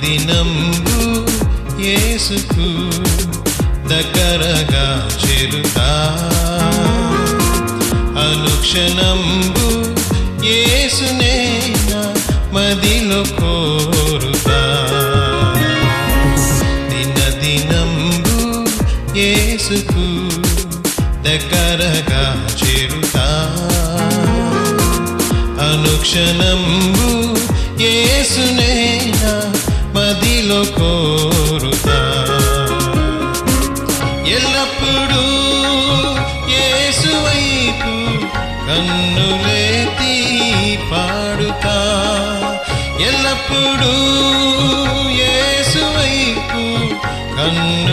దినదినంబు యేసుకు దగ్గరగా చేరుతా అనుక్షణంబు యేసునే నా మదిలో కోరుతా దినదినంబు యేసుకు దగ్గరగా చేరుతా అనుక్షణంబు యేసునే నా మదిలో కోరుతా ఎల్లప్పుడూ యేసు వైపు కన్నులెత్తి పాడుతా ఎల్లప్పుడూ యేసు వైపు కన్ను